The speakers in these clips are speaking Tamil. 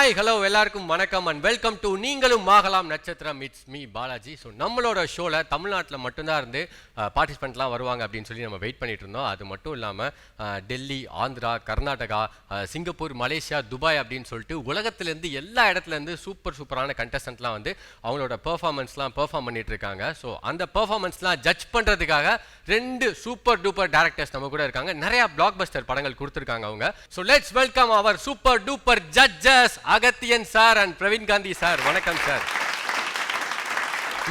ஹாய் ஹலோ எல்லாருக்கும் வணக்கம் அண்ட் வெல்கம் டு நீங்களும் ஆகலாம் நட்சத்திரம். It's me Balaji. ஸோ நம்மளோட ஷோவில் தமிழ்நாட்டில் மட்டும்தான் இருந்து பார்ட்டிசிபெண்ட்லாம் வருவாங்க அப்படின்னு சொல்லி நம்ம வெயிட் பண்ணிட்டு இருந்தோம். அது மட்டும் இல்லாமல் Delhi, Andhra, Karnataka, Singapore, Malaysia, Dubai அப்படின்னு சொல்லிட்டு உலகத்துலேருந்து எல்லா இடத்துலேருந்து சூப்பரான கண்டஸ்டன்ட்லாம் வந்து அவங்களோட பெர்ஃபார்மன்ஸ்லாம் பெர்ஃபார்ம் பண்ணிட்டு இருக்காங்க. ஸோ அந்த பெர்ஃபார்மன்ஸ்லாம் ஜட்ஜ் பண்ணுறதுக்காக 2 சூப்பர் டூப்பர் டேரக்டர்ஸ் நம்ம கூட இருக்காங்க. நிறைய பிளாக் பஸ்டர் படங்கள் கொடுத்துருக்காங்க அவங்க. So let's welcome our super duper judges Agathiyan sir and Praveen Gandhi sir. வணக்கம் சார்.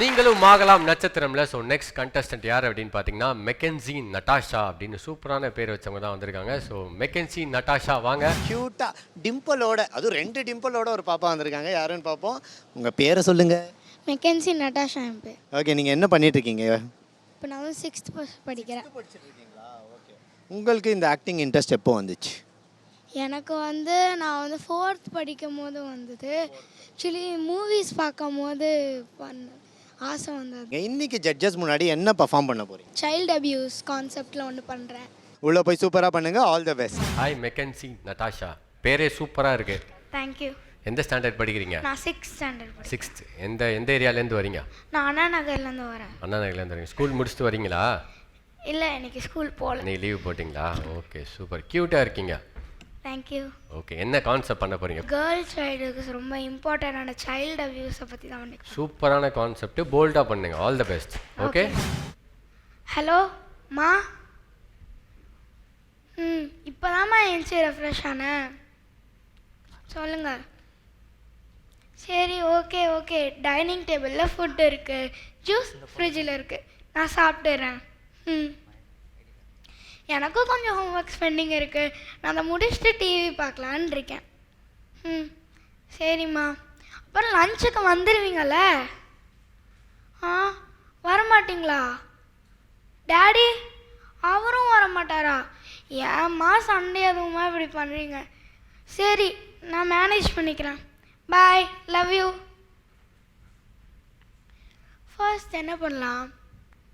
நீங்களும் ஆகலாம் நட்சத்திரம்ல. ஸோ நெக்ஸ்ட் கண்டஸ்டன்ட் யார் அப்படின்னு பார்த்தீங்கன்னா மெக்கன்சி நட்டாஷா அப்படின்னு சூப்பரான பேர் வச்சவங்க தான் வந்திருக்காங்க. ஸோ மெக்கன்சி நட்டாஷா வாங்க. கியூட்டா டிம்பிளோட, அதுவும் 2 டிம்பிளோட ஒரு பாப்பா வந்திருக்காங்க. யாருன்னு பார்ப்போம். உங்கள் பேரை சொல்லுங்க. மெக்கன்சி நட்டாஷா என் பேர். ஓகே, நீங்கள் என்ன பண்ணிட்டு இருக்கீங்க? இப்போ நான் வந்து 6th படிக்கிறேன். ஓகே, உங்களுக்கு இந்த ஆக்டிங் இன்ட்ரெஸ்ட் எப்போ வந்துச்சு? எனக்கு வந்து நான் வந்து 4th படிக்கும் போது வந்தது. ஆக்சுவலி மூவிஸ் பார்க்கும் போது ஆசை வந்தது. இன்னைக்கு ஜட்ஜஸ் முன்னாடி என்ன பர்ஃபார்ம் பண்ண போறீங்க? சைல்டு அபியூஸ் கான்செப்டில் ஒன்று பண்ணுறேன். உள்ளே போய் சூப்பராக பண்ணுங்க. All the best. Hi McKinsey Natasha. பேரே சூப்பராக இருக்கு. தேங்க்யூ. எந்த ஸ்டாண்டர்ட் படிக்கிறீங்க? நான் 6th ஸ்டாண்டர்ட் படிக்கிறேன். 6th. எந்த ஏரியாலேருந்து வரீங்க? நான் அண்ணா நகர்லேருந்து வரேன். அண்ணா நகர்லேருந்து வரீங்க. ஸ்கூல் முடிச்சுட்டு வரீங்களா? இல்லை, இன்னைக்கு ஸ்கூல் போகல. இன்னைக்கு லீவ் போட்டிங்களா? ஓகே, சூப்பர் க்யூட்டாக இருக்கீங்க. தேங்க்யூ. ஓகே, என்ன கான்செப்ட் பண்ண போறீங்க? கேர்ள் சைல்டுக்கு ரொம்ப இம்பார்ட்டண்டான சைல்டு அபியூஸை பற்றி தான் பண்ணிக்கிறேன். சூப்பரான கான்செப்ட், போல்டாக பண்ணுங்க. All the best. Okay. Hello மா. இப்போதாம்மா எழுந்துச்சி ரெஃப்ரெஷ் ஆனேன். சொல்லுங்க. சரி, ஓகே. டைனிங் டேபிளில் ஃபுட் இருக்குது, ஜூஸ் ஃப்ரிட்ஜில் இருக்குது, நான் சாப்பிட்டுறேன். எனக்கும் கொஞ்சம் ஹோம்ஒர்க்ஸ் பெண்டிங் இருக்குது, நான் அதை முடிச்சுட்டு டிவி பார்க்கலான்னு இருக்கேன். சரிம்மா. அப்புறம் லஞ்சுக்கு வந்துடுவீங்கள்ல? வரமாட்டிங்களா? டேடி அவரும் வரமாட்டாரா? ஏம்மா சண்டே அதுவுமா இப்படி பண்ணுறீங்க? சரி, நான் மேனேஜ் பண்ணிக்கிறேன். பாய், லவ் யூ. ஃபர்ஸ்ட் என்ன பண்ணலாம்?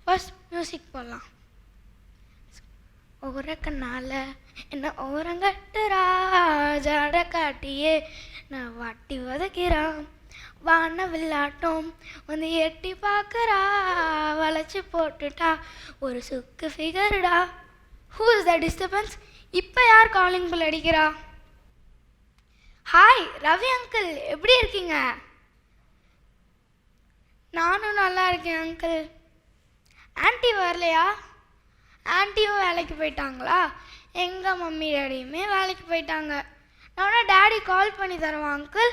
ஃபர்ஸ்ட் மியூசிக் போடலாம். ஓரக்கனால என்ன ஓரங்கட்டுறா ஜாட காட்டியே நான் வாட்டி வதக்கிறான் வான வில்லாட்டம் வந்து எட்டி பார்க்குறா வளைச்சி போட்டுட்டா ஒரு சுக்கு ஃபிகருடா. Who is the disturbance? இப்போ யார் காலிங் பில் அடிக்கிறா? ஹாய் ரவி அங்கிள், எப்படி இருக்கீங்க? நானும் நல்லா இருக்கேன் அங்கிள். ஆன்ட்டி வரலையா? ஆன்ட்டியும் வேலைக்கு போயிட்டாங்களா? எங்கள் மம்மி டேடியுமே வேலைக்கு போயிட்டாங்க. நான் டேடி கால் பண்ணி தருவான் அங்கிள்.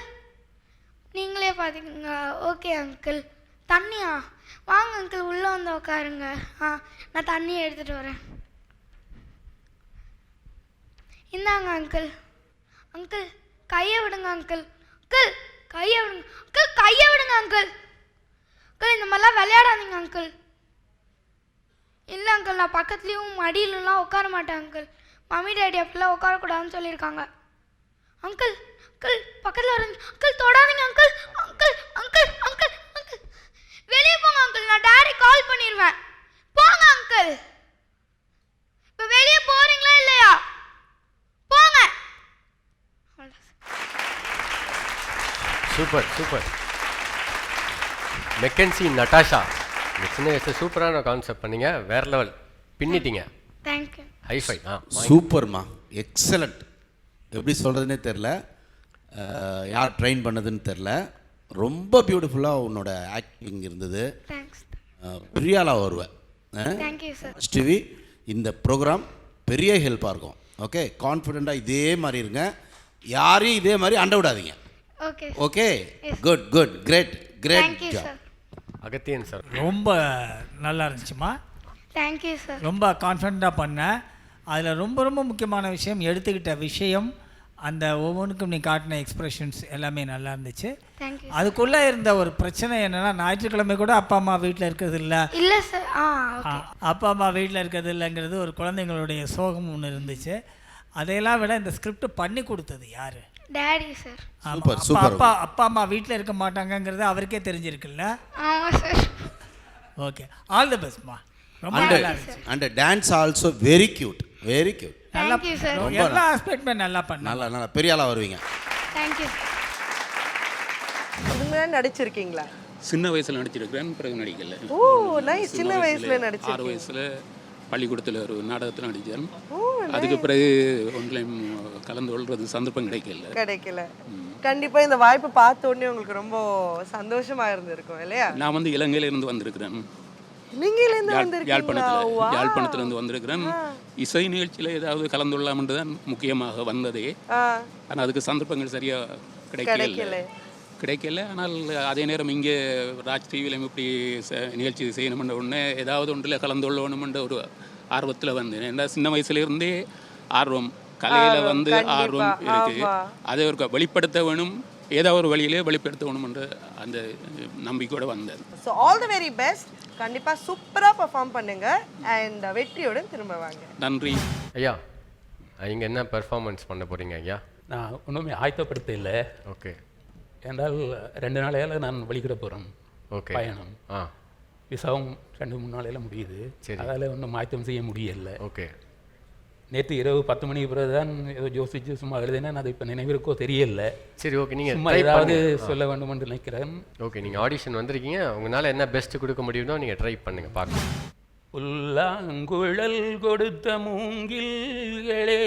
நீங்களே பார்த்தீங்களா? Okay uncle. தண்ணியா? வாங்க அங்கிள், உள்ளே வந்து உட்காருங்க. நான் தண்ணி எடுத்துகிட்டு வரேன். இந்தாங்க அங்கிள். அங்கிள் கையை விடுங்க அங்கிள். அங்கிள் கையை விடுங்க. அங்கிள் கையை விடுங்க அங்கிள். அங்கிள் இந்த மாதிரிலாம் விளையாடாதீங்க அங்கிள். இல்லை அங்கிள், நான் பக்கத்துலேயும் மடியிலலாம் உட்கார மாட்டேன் அங்கிள். மம்மி டேடி அப்படிலாம் உட்காரக்கூடாதுன்னு சொல்லியிருக்காங்க. அங்கிள் பக்கத்தில் வர அங்கிள், தொடாதீங்க அங்கிள். அங்கிள் வெளியே போங்க அங்கிள், நான் டேடி கால் பண்ணிடுவேன். போங்க அங்கிள். இப்போ வெளியே போகிறீங்களா இல்லையா? போங்க. சூப்பர். மெக்கன்சி நட்டாஷா, சின்ன வயசு சூப்பரான கான்செப்ட் பண்ணீங்க. வேற லெவல் பின்னிட்டீங்க. தேங்க்யூ. ஹைஃபை. சூப்பர்மா, எக்ஸலண்ட். எப்படி சொல்கிறதுனே தெரில, யார் ட்ரெயின் பண்ணதுன்னு தெரில. ரொம்ப பியூட்டிஃபுல்லாக உன்னோட ஆக்டிங் இருந்தது. தேங்க்ஸ். பிரியாலா வருவேன். Thank you sir. ஸ்டிவி, இந்த ப்ரோக்ராம் பெரிய ஹெல்ப்பாக இருக்கும். ஓகே, கான்ஃபிடெண்ட்டாக இதே மாதிரி இருங்க. யாரையும் இதே மாதிரி அண்ட விடாதீங்க. Okay, good great job. Agathiyan sir ரொம்ப நல்லா இருந்துச்சுமா. Thank you sir. ரொம்ப கான்ஃபிடண்ட்டாக பண்ணேன். அதில் ரொம்ப முக்கியமான விஷயம், எடுத்துக்கிட்ட விஷயம், அந்த ஒவ்வொன்றுக்கும் நீ காட்டின எக்ஸ்பிரஷன்ஸ் எல்லாமே நல்லா இருந்துச்சு. அதுக்குள்ளே இருந்த ஒரு பிரச்சனை என்னென்னா, ஞாயிற்றுக்கிழமை கூட அப்பா அம்மா வீட்டில் இருக்கிறது இல்லை சார். அப்பா அம்மா வீட்டில் இருக்கிறது இல்லைங்கிறது ஒரு குழந்தைங்களுடைய சோகம் ஒன்று இருந்துச்சு. அதையெல்லாம் விட இந்த ஸ்கிரிப்ட் பண்ணி கொடுத்தது யார்? Daddy sir. அப்பா அம்மா வீட்டில் இருக்க மாட்டாங்கங்கிறது அவருக்கே தெரிஞ்சிருக்குல்ல? ஆமாம் சார். ஓகே, ஆல் தி பெஸ்ட்மா. ரொம்ப நல்லா இருந்துச்சு. And dance also very cute. நல்லா எல்லா ஆஸ்பெக்ட்மே நல்லா பண்ண. நல்லா பெரிய ஆளாக வருவீங்க. தேங்க்யூ. முன்னாடி நடிச்சிருக்கீங்களா? சின்ன வயசில் நடிச்சிருக்கிறேன், பிறகு நடிக்கல. ஓ நைஸ். சின்ன வயசுல 6 நடிச்சிருக்கீங்க. வயசில் பள்ளிக்கூடத்தில் ஒரு நாடகத்தில் நடித்தேன். அதுக்கு பிறகு ஒன்லைன் கலந்து கொள்வது சந்தர்ப்பம் கிடைக்கல. கண்டிப்பா இந்த வாய்ப்பு பார்த்த உடனே உங்களுக்கு ரொம்ப சந்தோஷமா இருந்திருக்கும் இல்லையா? நான் வந்து இலங்கையிலிருந்து வந்திருக்கிறேன். இலங்கையிலேருந்து வந்திருக்கீங்களா? யாழ்ப்பாணத்திலிருந்து வந்திருக்கிறேன். இசை நிகழ்ச்சியில் ஏதாவது கலந்து கொள்ளலாம்னு தான் முக்கியமாக வந்ததே. ஆனால் அதுக்கு சந்தர்ப்பங்கள் சரியாக கிடைக்கல. ஆனால் அதே நேரம் இங்கே ராஜ் டிவியிலும் இப்படி நிகழ்ச்சி செய்யணுமென்ற உடனே ஏதாவது ஒன்றில் கலந்து கொள்ளணுமென்ற ஒரு ஆர்வத்தில் வந்தேன். ஏன்னா சின்ன வயசுலேருந்தே ஆர்வம், கலையில் வந்து ஆர்வம் இருக்குது. அதை ஒரு வெளிப்படுத்த வேணும், ஏதோ ஒரு வழியிலே வெளிப்படுத்த வேணுமென்ற அந்த நம்பிக்கையோடு வந்தேன். So all the very best. கண்டிப்பாக சூப்பராக பெர்ஃபார்ம் பண்ணுங்க அண்ட் வெற்றியுடன் திரும்ப வாங்க. நன்றி ஐயா. நீங்கள் என்ன பெர்ஃபார்மன்ஸ் பண்ண போகிறீங்க ஐயா? நான் ஒன்றுமே ஆயத்தப்படுத்த இல்லை. ஓகே. என்றால் 2 நாளையால் நான் வெளிக்கிட போகிறேன். ஓகே. பயணம் விசாவும் 2-3 நாளையில் முடியுது. சரி. அதால் ஒன்றும் மாற்றம் செய்ய முடியலை. ஓகே. நேற்று இரவு 10 மணிக்கு பிறகு தான் ஏதோ யோசிச்சு சும்மா எழுதினேன். அது இப்போ நினைவிருக்கோ தெரியல. சரி, ஓகே. நீங்கள் சும்மா ஏதாவது சொல்ல வேண்டும் என்று நினைக்கிறேன். ஓகே. நீங்கள் ஆடிஷன் வந்திருக்கீங்க, உங்களால் என்ன பெஸ்ட்டு கொடுக்க முடியுமோ நீங்கள் ட்ரை பண்ணுங்கள், பார்க்கலாம். புல்லாங்குழல் கொடுத்த மூங்கில்களே,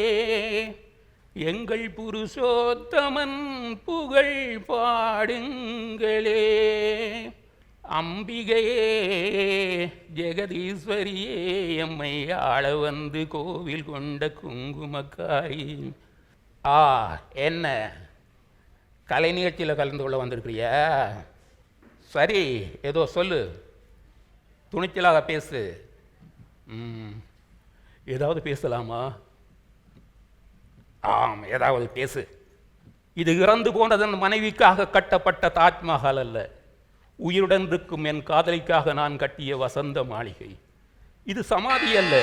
எங்கள் புருஷோத்தமன் புகழ் பாடுங்களே. அம்பிகையே ஜெகதீஸ்வரியே, எம்மை ஆள வந்து கோவில் கொண்ட குங்குமக்காரி. என்ன கலை நிகழ்ச்சியில் கலந்து கொள்ள வந்திருக்கிறியா? சரி, ஏதோ சொல்லு, துணிச்சலாக பேசு. ஏதாவது பேசலாமா? ஏதாவது பேசு. இது இறந்து போனதன் மனைவிக்காக கட்டப்பட்ட தாஜ்மஹால் அல்ல, உயிருடன் இருக்கும் என் காதலிக்காக நான் கட்டிய வசந்த மாளிகை. இது சமாதி அல்ல.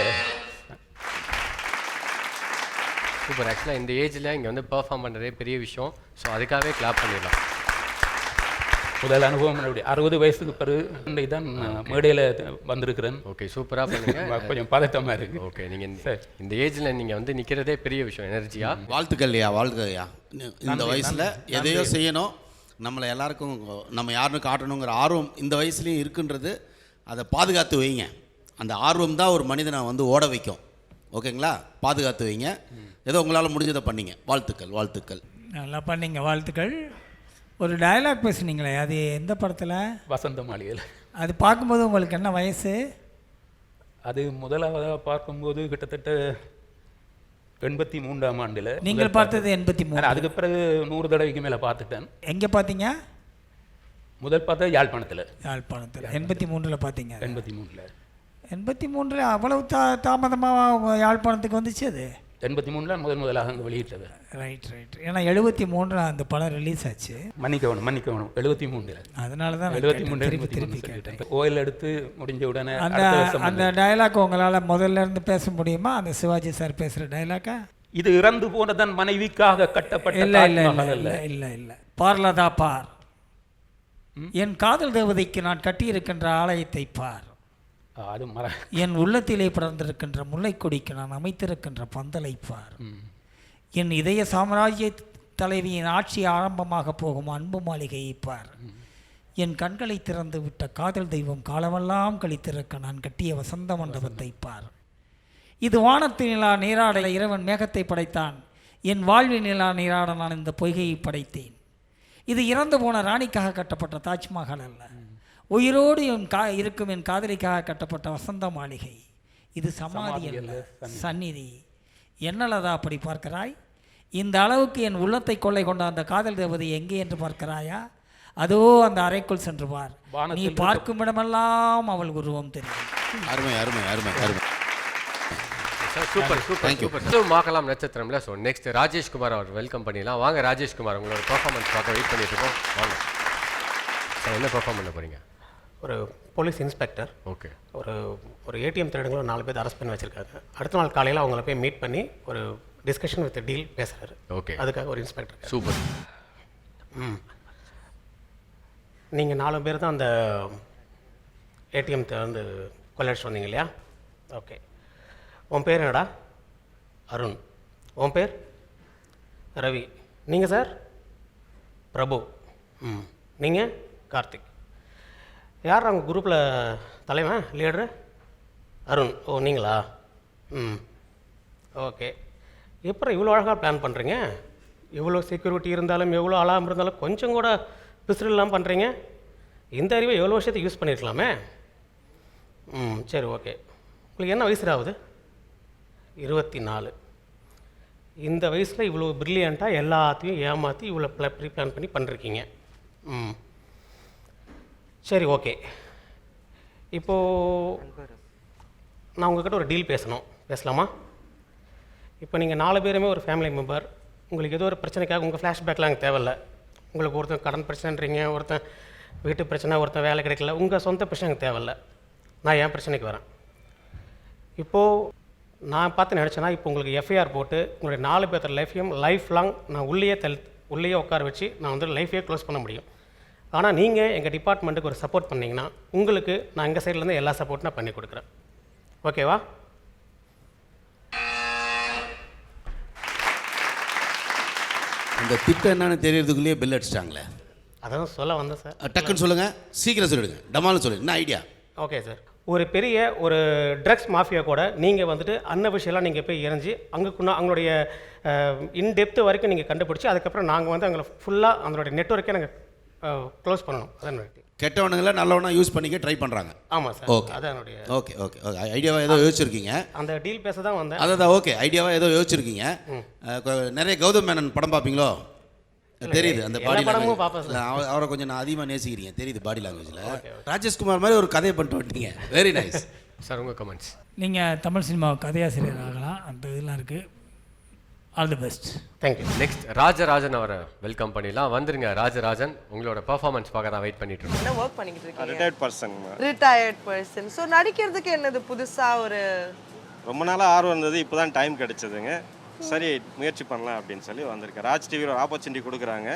சூப்பர். ஆக்சுவலாக இந்த ஏஜில் இங்கே வந்து பெர்ஃபார்ம் பண்ணுறதே பெரிய விஷயம். ஸோ அதுக்காகவே கிளாப் பண்ணிடலாம். முதல் அனுபவம் என்னுடைய 60 வயசுக்கு பிறகு தான் மேடையில் வந்திருக்கிறேன். ஓகே, சூப்பராக பண்ணுங்க. கொஞ்சம் பதட்டமாக இருக்கு. ஓகே. நீங்கள் இந்த ஏஜில் நீங்கள் வந்து நிற்கிறதே பெரிய விஷயம், எனர்ஜியா. வாழ்த்துக்கள்யா. இந்த வயசில் எதையோ செய்யணும், நம்மளை எல்லாருக்கும் நம்ம யாருன்னு காட்டணுங்கிற ஆர்வம் இந்த வயசுலேயும் இருக்குன்றது, அதை பாதுகாத்து வைங்க. அந்த ஆர்வம் தான் ஒரு மனிதனை வந்து ஓட வைக்கும். ஓகேங்களா? பாதுகாத்து வைங்க. ஏதோ உங்களால் முடிஞ்சதை பண்ணீங்க. வாழ்த்துக்கள். நல்லா பண்ணீங்க, வாழ்த்துக்கள். ஒரு டயலாக் பேசுனீங்களே, அது எந்த படத்தில்? வசந்த மாளிகையில். அது பார்க்கும்போது உங்களுக்கு என்ன வயசு? அது முதலாவதாக பார்க்கும்போது கிட்டத்தட்ட 83ஆம் ஆண்டில். நீங்கள் பார்த்தது 83? அதுக்கு பிறகு 100 தடவைக்கு மேலே பார்த்துட்டேன். எங்கே பார்த்தீங்க? முதல் பார்த்தா யாழ்ப்பாணத்தில். 83 பார்த்தீங்க? 83 அவ்வளவு தாமதமாக யாழ்ப்பாணத்துக்கு வந்துச்சு அது? 83 முதலாக அங்கே வெளியிட்டது. ரைட். ஏன்னா 73 அந்த படம் ரிலீஸ் ஆச்சு. மன்னிக்கணும் 73. அதனால தான் 73 திருப்பி கேட்டேன். ஓயில் எடுத்து முடிஞ்ச உடனே அந்த டயலாக் உங்களால் முதல்ல இருந்து பேச முடியுமா? அந்த சிவாஜி சார் பேசுகிற டயலாக்கா? இது இறந்து போனதன் மனைவிக்காக கட்டப்பட்ட இல்லை பார்லதா பார், என் காதல் தேவதைக்கு நான் கட்டியிருக்கின்ற ஆலயத்தை பார், அது என் உள்ளத்திலே பிறந்திருக்கின்ற முல்லைக்கொடிக்கு நான் அமைத்திருக்கின்ற பந்தலை பார், என் இதய சாம்ராஜ்ய தலைவியின் ஆட்சி ஆரம்பமாக போகும் அன்பு மாளிகையை பார், என் கண்களை திறந்து விட்ட காதல் தெய்வம் காலமெல்லாம் கழித்திருக்க நான் கட்டிய வசந்த மண்டபத்தை பார், இது வானத்து நிலா நீராட இறைவன் மேகத்தை படைத்தான், என் வாழ்வின் நிலா நீராட நான் இந்த பொய்கையை படைத்தேன், இது இறந்து போன ராணிக்காக கட்டப்பட்ட தாஜ்மஹால் அல்ல, உயிரோடு இருக்கும் என் காதலிக்காக கட்டப்பட்ட வசந்த மாளிகை, இது சமாதி அல்ல சந்நிதி, என்னலதா அப்படி பார்க்கிறாய், இந்த அளவுக்கு என் உள்ளத்தை கொள்ளை கொண்ட அந்த காதல் தேவதை எங்கே என்று பார்க்கிறாயா, அதோ அந்த அறைக்குள் சென்று பார், நீ பார்க்கும் இடமெல்லாம் அவள் உருவம் தெரியும். அருமை. சூப்பர். மாகலாம் நட்சத்திரம்ல. ஸோ நெக்ஸ்ட் ராஜேஷ்குமார் அவர் வெல்கம் பண்ணிடலாம். வாங்க ராஜேஷ்குமார், உங்களோட பெர்ஃபார்மன்ஸ் பார்க்க வெயிட் பண்ணிட்டு இருக்கோம். வாங்க சார், என்ன பெர்ஃபார்ம் பண்ண போறீங்க? ஒரு போலீஸ் இன்ஸ்பெக்டர். ஓகே. ஒரு ஏடிஎம் திருடங்களை 4 பேர் அரெஸ்ட் பண்ணி வச்சிருக்காங்க. அடுத்த நாள் காலையில் அவங்கள போய் மீட் பண்ணி ஒரு டிஸ்கஷன் வித் டீல் பேசுகிறாரு. ஓகே. அதுக்காக ஒரு இன்ஸ்பெக்டர். சூப்பர். நீங்கள் 4 பேர் தான் அந்த ஏடிஎம் வந்து கொள்ளடிச்சு வந்தீங்க இல்லையா? ஓகே. உன் பேர் என்னடா? அருண். உன் பேர்? ரவி. நீங்கள் சார்? பிரபு. நீங்கள் கார்த்திக். யார் அவங்க குரூப்பில் தலைவன் லீடரு? அருண். ஓ நீங்களா? ம் ஓகே. எப்போ இவ்வளோ அழகாக பிளான் பண்ணுறீங்க? இவ்வளோ செக்யூரிட்டி இருந்தாலும் எவ்வளோ அலாம் இருந்தாலும் கொஞ்சம் கூட பிசுறு இல்லாமல் பண்ணுறீங்க. இந்த அறிவை எவ்வளோ வருஷத்துக்கு யூஸ் பண்ணியிருக்கலாமே. ம் சரி ஓகே. உங்களுக்கு என்ன வயசு ஆகுது? 24. இந்த வயசில் இவ்வளோ ப்ரில்லியண்ட்டாக எல்லாத்தையும் ஏமாற்றி இவ்வளோ ப்ரீ பிளான் பண்ணி பண்ணிருக்கீங்க. ம் சரி ஓகே. இப்போது நான் உங்கள்கிட்ட ஒரு டீல் பேசலாமா? இப்போ நீங்கள் 4 பேருமே ஒரு ஃபேமிலி மெம்பர். உங்களுக்கு ஏதோ ஒரு பிரச்சனைக்காக உங்கள் ஃப்ளாஷ்பேக்லாம் எனக்கு தேவையில்ல. உங்களுக்கு ஒருத்தன் கடன் பிரச்சனைன்றீங்க, ஒருத்தன் வீட்டு பிரச்சனை, ஒருத்தன் வேலை கிடைக்கல. உங்கள் சொந்த பிரச்சனை எனக்கு தேவையில்ல. நான் என் பிரச்சனைக்கு வரேன். இப்போது நான் பார்த்து நினச்சேன்னா இப்போ உங்களுக்கு எஃப்ஐஆர் போட்டு உங்களுடைய 4 பேர்த்த லைஃப்பையும் லைஃப் லாங் நான் உள்ளேயே உட்கார வச்சு நான் வந்து லைஃபையே க்ளோஸ் பண்ண முடியும். ஆனால் நீங்கள் எங்கள் டிபார்ட்மெண்ட்டுக்கு ஒரு சப்போர்ட் பண்ணிங்கன்னா உங்களுக்கு நான் எங்கள் சைட்லேருந்து எல்லா சப்போர்ட்டும் நான் பண்ணி கொடுக்குறேன். ஓகேவா? அந்த திட்டம் என்னன்னு தெரியறதுக்குள்ளேயே பில் அடிச்சிட்டாங்களே. அதான் சொல்ல வந்தேன் சார். டக்குன்னு சொல்லுங்கள், சீக்கிரம் சொல்லிடுங்க, டமாலும் சொல்லுங்க. என்ன ஐடியா? Okay sir. ஒரு பெரிய ஒரு ட்ரக்ஸ் மாஃபியா கூட நீங்கள் வந்துட்டு அன்னபிஷியலாக நீங்கள் போய் இறஞ்சி அவங்களுடைய இன்டெப்த் வரைக்கும் நீங்கள் கண்டுபிடிச்சி அதுக்கப்புறம் நாங்கள் வந்து அவங்களை ஃபுல்லாக அவங்களுடைய நெட்வொர்க்கே நாங்கள் க்ளோஸ் பண்ணணும். அதான் கெட்டவனுங்களை நல்லவனா யூஸ் பண்ணிக்க ட்ரை பண்ணுறாங்க. ஆமாம் சார். ஓகே அதான் என்னுடைய ஓகே ஓகே ஓகே ஐடியாவாக ஏதோ யோசிச்சிருக்கீங்க. அந்த டீல் பேச தான் வந்தேன். அதான் ஓகே ஐடியாவாக ஏதோ யோசிச்சிருக்கீங்க. நிறைய கௌதம் மேனன் படம் பார்ப்பீங்களோ? தெரியுது அந்த பாடி லாங்குவேஜ். அவரை கொஞ்சம் நான் அதிகமாக நேசிக்கிறீங்க, தெரியுது பாடி லாங்குவேஜில். ராஜேஷ்குமார் மாதிரி ஒரு கதையை பண்ணிட்டு வந்துட்டீங்க. Very nice sir. உங்கள் கமெண்ட்ஸ். நீங்கள் தமிழ் சினிமா கதையாசிரியர் ஆகலாம், அந்த இதெல்லாம் இருக்குது. All the best. Thank you. Next Rajarajan அவரை வெல்கம் பண்ணிடலாம். வந்துருங்க ராஜராஜன், உங்களோட பெர்ஃபார்மன்ஸ் பார்க்க தான் வெயிட் பண்ணிட்டு இருக்கோம். என்ன ஒர்க் பண்ணிக்கிட்டு இருக்கீங்க? Retired person. ஸோ நடிக்கிறதுக்கு என்னது புதுசாக ஒரு ரொம்ப நாளாக ஆர்வம் இருந்தது, இப்போ தான் டைம் கிடைச்சதுங்க. சரி முயற்சி பண்ணலாம் அப்படின்னு சொல்லி வந்திருக்கேன். ராஜ் டிவியில் ஒரு ஆப்பர்ச்சுனிட்டி கொடுக்குறாங்க,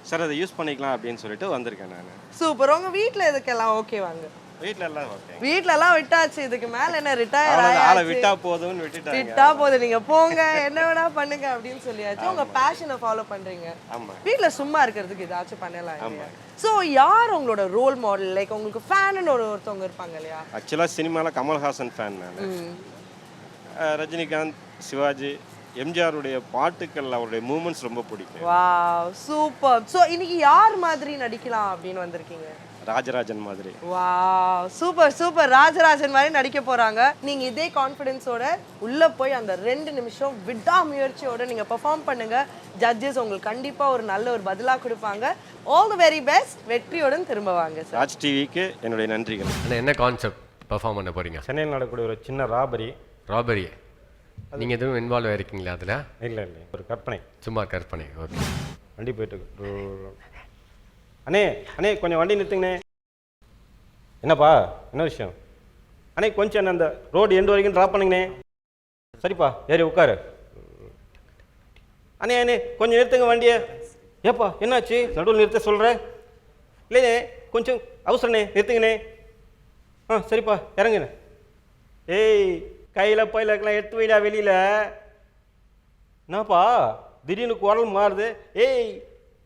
சார் அதை யூஸ் பண்ணிக்கலாம் அப்படின்னு சொல்லிட்டு வந்திருக்கேன் நான். சூப்பர். உங்கள் வீட்டில் இதுக்கெல்லாம் ஓகே வாங்க? வீட்டில் எல்லாம் ஓகே. வீட்டிலலாம் விட்டாச்சு, இதுக்கு மேலே என்ன ரிட்டையர் ஆளை விட்டா போதும்னு விட்டா போதும், நீங்கள் போங்க என்ன வேணா பண்ணுங்க அப்படின்னு சொல்லியாச்சு. உங்கள் பேஷனை ஃபாலோ பண்ணுறீங்க. ஆமாம். வீட்டில் சும்மா இருக்கிறதுக்கு ஏதாச்சும் பண்ணலாம். ஸோ யார் உங்களோட ரோல் மாடல்? லைக் உங்களுக்கு ஃபேனுன்னு ஒருத்தவங்க இருப்பாங்க இல்லையா? ஆக்சுவலாக சினிமாவில் கமல்ஹாசன் ஃபேன் நான். ரஜினிகாந்த், சிவாஜி, எம்ஜிஆருடைய பாட்டுக்கள், அவருடைய மூமெண்ட்ஸ் ரொம்ப பிடிக்கும். Wow super. ஸோ இன்னைக்கு யார் மாதிரி நடிக்கலாம் அப்படின்னு வந்திருக்கீங்க? ராஜராஜன் மாதிரி. Wow super super. ராஜராஜன் மாதிரி நடிக்க போறாங்க. நீங்க இதே கான்ஃபிடென்ஸோட உள்ள போய் அந்த 2 நிமிஷம் விடாமுயற்சியோட நீங்க பெர்ஃபார்ம் பண்ணுங்க. ஜட்ஜஸ் உங்களுக்கு கண்டிப்பா ஒரு நல்ல ஒரு பதிலா கொடுப்பாங்க. All the very best. வெற்றியுடன் திரும்ப வாங்க சார். ராஜ் டிவிக்கு என்னுடைய நன்றிகள். என்ன கான்செப்ட் பெர்ஃபார்ம் பண்ண போறீங்க? சென்னையில் நடக்கக்கூடிய ஒரு சின்ன ராபரி. நீங்கள் எதுவும் இன்வால்வ் ஆயிருக்கீங்களா அதில்? இல்லை ஒரு கற்பனை, சும்மா கற்பனை. ஓகே. வண்டி போயிட்டு அண்ணே கொஞ்சம் வண்டி நிறுத்துங்கண்ணே. என்னப்பா என்ன விஷயம்? அண்ணே கொஞ்சம் என்ன அந்த ரோடு எண்டு வரைக்கும் ட்ராப் பண்ணுங்கண்ணே. சரிப்பா ஏறி உட்காரு. அண்ணே கொஞ்சம் நிறுத்துங்க வண்டியை. ஏப்பா என்னாச்சு நடுவில் நிறுத்த சொல்கிறேன்? இல்லைண்ணே கொஞ்சம் அவசரண்ணே, நிறுத்துங்கண்ணே. சரிப்பா இறங்குண்ணே. ஏய் கையில் பயிலக்கெல்லாம் எடுத்து வைடா வெளியில். என்னப்பா திடீர்னு குரல் மாறுது? ஏய்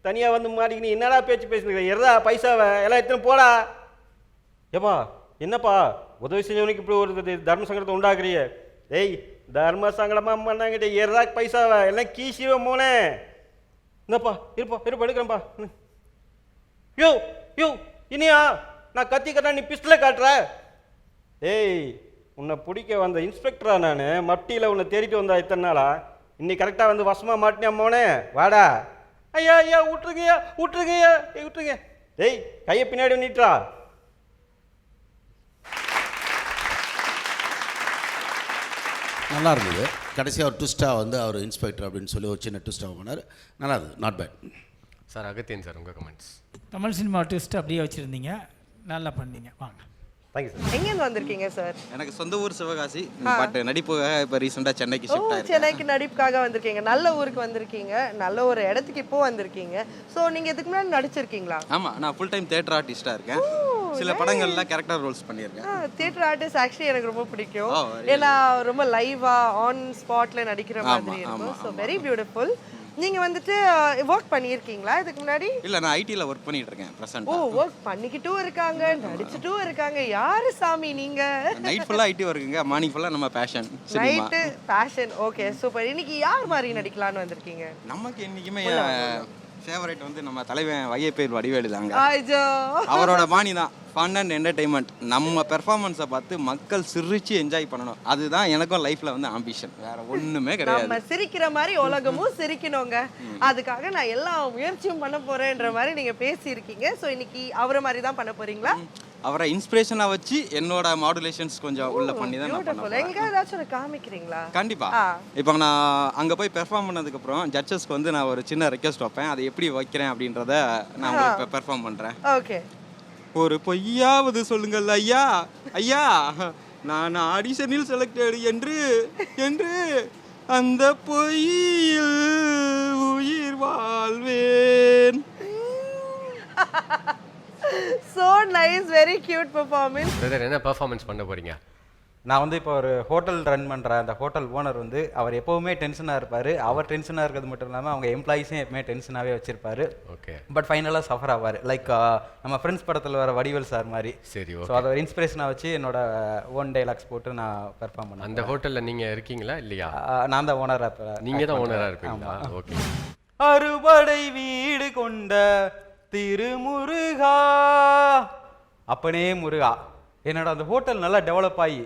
தனியாக வந்து மாட்டிக்கினு என்னடா பேச்சு பேசுனீங்க? எறா பைசாவை எல்லாம் எடுத்துன்னு போடா. ஏப்பா என்னப்பா உதவி செஞ்சவனுக்கு இப்படி ஒரு தர்ம சங்கடத்தை உண்டாக்குறிய? ஏய் தர்ம சங்கடமாக பண்ணாங்கிட்ட எறா பைசாவை எல்லாம் கீசிவே போனே. என்னப்பா இருப்பா எடுக்கிறேன்ப்பா. யோ இனியா நான் கத்தி கட்டா நீ பிஸ்டலை காட்டுற? ஏய் உன்னை பிடிக்க வந்த இன்ஸ்பெக்டரா நான், மட்டியில் உன்னை தேடிட்டு வந்தா இத்தனை நாளா? இன்னைக்கு கரெக்டாக வந்து வசமாக மாட்டினே அம்மாவனே. வாடா. ஐயா விட்டுருங்க. டேய் கையை பின்னாடி நீட்டா. நல்லா இருந்தது. கடைசியாக ஒரு ட்விஸ்ட்டாக வந்து அவர் இன்ஸ்பெக்டர் அப்படின்னு சொல்லி ஒரு சின்ன ட்விஸ்ட்டாக பண்ணார். நல்லா இருந்தது, not bad. Sir Agathiyan sir உங்கள் கமெண்ட்ஸ். தமிழ் சினிமா ட்விஸ்ட் அப்படியே வச்சுருந்தீங்க, நல்லா பண்ணீங்க. வாங்க. Thank you sir. எங்கேருந்து வந்திருக்கீங்க சார்? எனக்கு சொந்த ஊர் சிவகாசி, பட் நடிப்புக்காக இப்போ ரீசெண்டாக சென்னைக்கு ஷிஃப்ட் ஆயிருக்கேன். சென்னைக்கு நடிப்புக்காக வந்திருக்கீங்க. நல்ல ஊருக்கு வந்திருக்கீங்க, நல்ல ஒரு இடத்துக்கு இப்போ வந்திருக்கீங்க. ஸோ நீங்கள் இதுக்கு முன்னாடி நடிச்சிருக்கீங்களா? ஆமாம், நான் ஃபுல் டைம் தியேட்டர் ஆர்டிஸ்டாக இருக்கேன். சில படங்கள்ல கேரக்டர் ரோல்ஸ் பண்ணியிருக்கேன். தியேட்டர் ஆர்டிஸ்ட் ஆக்சுவலி எனக்கு ரொம்ப பிடிக்கும். ஏன்னா ரொம்ப லைவாக ஆன் ஸ்பாட்டில் நடிக்கிற மாதிரி இருக்கும். So very beautiful. நீங்க வந்துட்டு ஒர்க் பண்ணியிருக்கீங்களா இதுக்கு முன்னாடி? இல்லை, நான் ஐடியில் ஒர்க் பண்ணிட்டு இருக்கேன் ஓ, ப்ரெசென்ட்டாக. ஒர்க் பண்ணிக்கிட்டும் இருக்காங்க, நடிச்சிட்டும் இருக்காங்க. யாரு சாமி நீங்க? நைட் ஃபுல்லாக ஐடி ஒர்க்குங்க, மார்னிங் ஃபுல்லாக நம்ம passion cinema. Night passion. Okay, super. இன்னைக்கு யார் மாதிரி நடிக்கலாம்னு வந்திருக்கீங்க? நமக்கு என்றைக்குமே ஃபேவரட் வந்து நம்ம தலைவன் வையப்பேர் வடிவேலு தாங்க. ஐயோ, அவரோட பாணி தான் ஃபன் அண்ட் என்டர்டைன்மெண்ட். நம்ம பெர்ஃபார்மன்ஸை பார்த்து மக்கள் சிரிச்சு என்ஜாய் பண்ணணும். அதுதான் எனக்கும் லைஃப்பில் வந்து ஆம்பிஷன், வேற ஒன்றுமே கிடையாது. நம்ம சிரிக்கிற மாதிரி உலகமும் சிரிக்கணுங்க. அதுக்காக நான் எல்லா முயற்சியும் பண்ண போறேன்ற மாதிரி நீங்க பேசியிருக்கீங்க. ஸோ இன்னைக்கு அவரை மாதிரி தான் பண்ண போறீங்களா? அவரை இன்ஸ்பிரேஷனாக வச்சு என்னோட மாடுலேஷன்ஸ் கொஞ்சம் உள்ள பண்ணி தான் நான் பண்ண பியூட்டிஃபுல். போறேன். எங்க ஏதாச்சும் ஒரு காமிக்கிறீங்களா? கண்டிப்பா. இப்போ நான் அங்கே போய் பெர்ஃபார்ம் பண்ணதுக்கப்புறம் ஜட்ஜஸ்க்கு வந்து நான் ஒரு சின்ன ரெக்வஸ்ட் வைப்பேன். அதை எப்படி வைக்கிறேன் அப்படின்றத நான் உங்களுக்கு பெர்ஃபார்ம் பண்ணுறேன். ஓகே. ஒரு பொய்யாவது சொல்லுங்கள் ஐயா, ஐயா நான் ஆடிஷனில் செலக்டட் என்று என்று அந்த பொய்யில் உயிர் வாழ்வேன். So nice, very cute performance. Brother என்ன பெர்ஃபார்மன்ஸ் பண்ண போறீங்க? நான் வந்து இப்போ ஒரு ஹோட்டல் ரன் பண்ணுறேன். அந்த ஹோட்டல் ஓனர் வந்து அவர் எப்போவுமே டென்ஷனாக இருப்பார். அவர் டென்ஷனாக இருக்கிறது மட்டும் இல்லாமல் அவங்க எம்ப்ளாயிஸையும் எப்பவுமே டென்ஷனாகவே வச்சிருப்பாரு. ஓகே. பட் ஃபைனலாக சஃபர் ஆவார். லைக் நம்ம ஃப்ரெண்ட்ஸ் படத்தில் வர வடிவேல் சார் மாதிரி. சரி, ஸோ அதை ஒரு இன்ஸ்பிரேஷனாக வச்சு என்னோட ஓன் டைலாக்ஸ் போட்டு நான் பெர்ஃபார்ம் பண்ணேன். அந்த ஹோட்டலில் நீங்கள் இருக்கீங்களா இல்லையா? நான் தான் ஓனராக. நீங்கள் தான் ஓனராக இருப்பீங்களா? ஓகே. அறுபடை வீடு கொண்ட திருமுருகா, அப்பனே முருகா, என்னோட அந்த ஹோட்டல் நல்லா டெவலப் ஆகி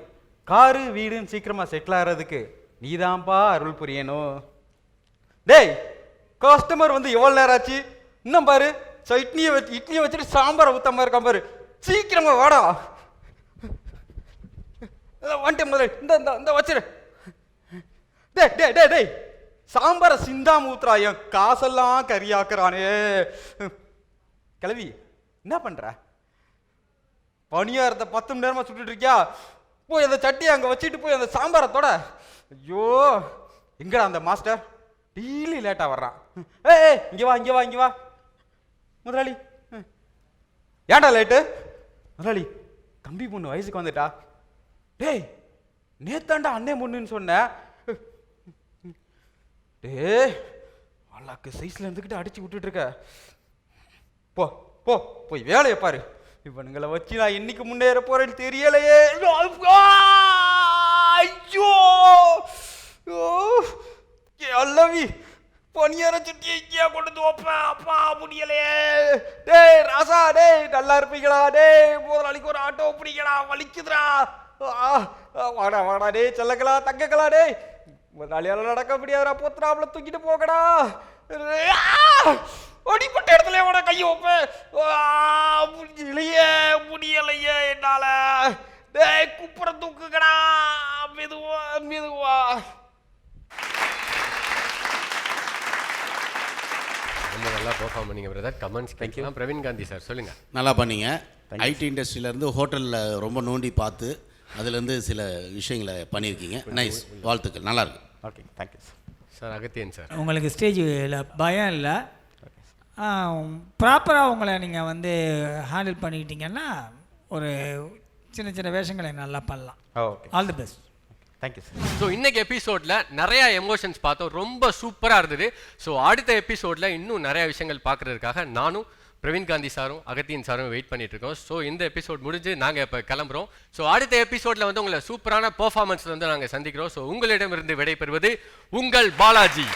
காரு வீடுன்னு சீக்கிரமாக செட்டில் ஆகிறதுக்கு நீதான்ப்பா அருள் புரியணும். டேய், கஸ்டமர் வந்து எவ்வளோ நேரம் ஆச்சு? இன்னும் பாரு இட்லியை வச்சுட்டு சாம்பாரை ஊற்றாம இருக்கான் பாரு. சீக்கிரமா வாடா. வந்துட்டேன் முதல்ல. இந்த வச்சிரு. டே டே டே டேய், சாம்பாரை சிந்தாம ஊத்துறா, என் காசெல்லாம் கரியாக்குறானே. கிளவி என்ன பண்ற? பனியாரத்தை 10 மணி நேரமா சுட்டுட்டு இருக்கியா? போய் அந்த சட்டியை அங்கே வச்சுட்டு போய் அந்த சாம்பாரை தொட. ஐயோ, எங்கடா அந்த மாஸ்டர்? டெய்லி லேட்டாக வர்றான். ஏய், இங்கே வா இங்கே வா இங்கே வா. முதலாளி, ஏன்டா லேட்டு? முதலாளி, தம்பி பொண்ணு வயசுக்கு வந்துட்டா. டேய், நேத்தாண்டா அண்ணே பொண்ணுன்னு சொன்ன. டேய், அல்லாக்கு சைஸ்ல இருந்துக்கிட்டு அடிச்சு விட்டுட்டு இருக்க. போ போ போய் வேலையை பாரு. இவனுங்களை வச்சு நான் என்னைக்கு முன்னேற போறேன்னு தெரியலையே. ஐயோ, அல்லவி பனியார சட்டி எங்கேயா கொண்டு வைப்பேன்? அப்பா முடியலையே. டேய் ராசா, டேய் நல்லா இருப்பீங்களா? டேய், முதலாளிக்கு ஒரு ஆட்டோ பிடிக்கடா, வலிக்குதுடா. வாடா வாடா டேய், செல்லங்களா தங்கங்களா. டேய், முதலாளியால நடக்க முடியாதுடா, போத்துறாப்புல தூக்கிட்டு போகடா. அடிப்பட்ட இடத்துல உட கையை வைப்பேன். முடியலையே என்னால. டேய், குப்புற தூக்குங்கடா, மெதுவா மெதுவா. ரொம்ப நல்லா பெர்ஃபார்ம் பண்ணீங்க பிரதர். கமெண்ட்ஸ் கேட்கலாம். பிரவீன் காந்தி சார் சொல்லுங்க. நல்லா பண்ணீங்க. ஐடி இண்டஸ்ட்ரியிலேருந்து ஹோட்டலில் ரொம்ப நோண்டி பார்த்து அதுலேருந்து சில விஷயங்களை பண்ணியிருக்கீங்க. நைஸ், வாழ்த்துக்கள், நல்லா இருக்கு. Okay, thank you sir. Sir Agathiyan sir, உங்களுக்கு ஸ்டேஜில் பயம் இல்லை, ப்ராப்பராக உங்களை நீங்கள் வந்து ஹேண்டில் பண்ணிக்கிட்டீங்கன்னா ஒரு சின்ன சின்ன வேஷங்களை நல்லா பண்ணலாம். Okay, all the best. Thank you sir. So இன்னைக்கு எபிசோடில் நிறையா எமோஷன்ஸ் பார்த்தோம், ரொம்ப சூப்பராக இருந்தது. ஸோ அடுத்த எபிசோடில் இன்னும் நிறைய விஷயங்கள் பார்க்குறதுக்காக நானும் பிரவீன் காந்தி சாரும் அகத்தியன் சாரும் வெயிட் பண்ணிட்டு இருக்கோம். ஸோ இந்த எபிசோட் முடிஞ்சு நாங்கள் இப்போ கிளம்புறோம். ஸோ அடுத்த எபிசோடில் வந்து உங்களை சூப்பரான பெர்ஃபார்மன்ஸில் வந்து நாங்கள் சந்திக்கிறோம். ஸோ உங்களிடமிருந்து விடைபெறுவது உங்கள் பாலாஜி.